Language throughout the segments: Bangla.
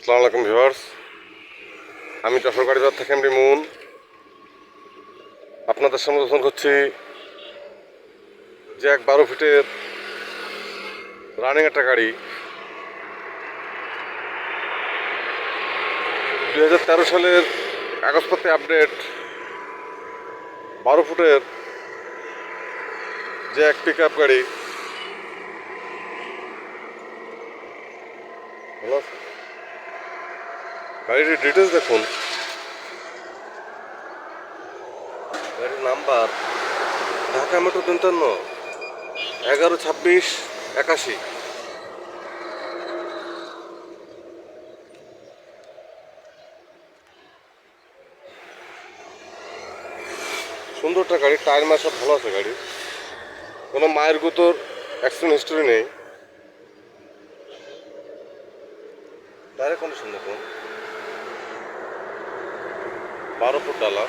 আসসালামু আলাইকুম ভিউয়ার্স, আমি যশোর গাড়ি বাজার থেকে এমডি মুন আপনাদের সামনে উপস্থাপন করছি যে এক 12 ফিটের রানিং একটা গাড়ি 2013 সালের কাগজপত্রে আপডেট 12 ফুটের যে এক পিক আপ গাড়ি। ভালো আছে গাড়িটির ডিটেলস দেখুন। গাড়ির নাম্বার ঢাকা মেট্রো 53 112681। সুন্দরটা গাড়ি, টায়ার মার সব ভালো আছে গাড়ি, কোনো মায়ের গুতোর অ্যাক্সিডেন্ট হিস্টোরি নেই। টায়ারের কন্ডিশন দেখুন, 12 ফুট ডালা,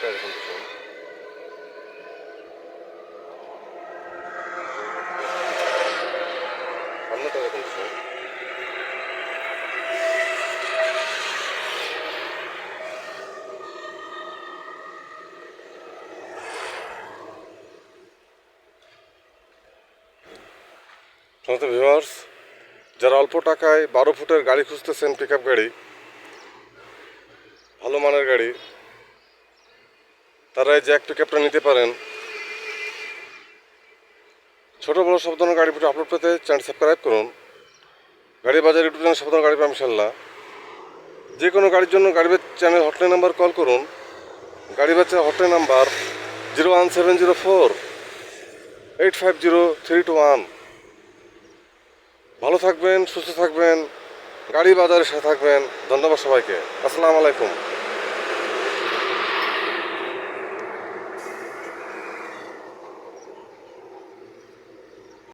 টায়ারের কন্ডিশন, সামনে টায়ারের কন্ডিশন, সমস্ত ভিউয়ার্স যারা অল্প টাকায় 12 ফুটের গাড়ি খুঁজতেছেন, পিক আপ গাড়ি, ভালো মানের গাড়ি, তারা এই জ্যাক পিক আপটা নিতে পারেন। ছোটো বড়ো সব ধরনের গাড়ি ভিডিও আপলোড পেতে চ্যানেল সাবস্ক্রাইব করুন। গাড়ি বাজার ইউটিউব চ্যানেল সব ধরনের গাড়ি পাবেন ইনশাল্লাহ। যে কোনো গাড়ির জন্য গাড়ি চ্যানেল হটলাইন নাম্বার কল করুন। গাড়ি বাচ্চা হটলাইন নাম্বার 01704850321। ভালো থাকবেন, সুস্থ থাকবেন, গাড়ি বাজারের সাথে থাকবেন। ধন্যবাদ সবাইকে। আসসালামু আলাইকুম।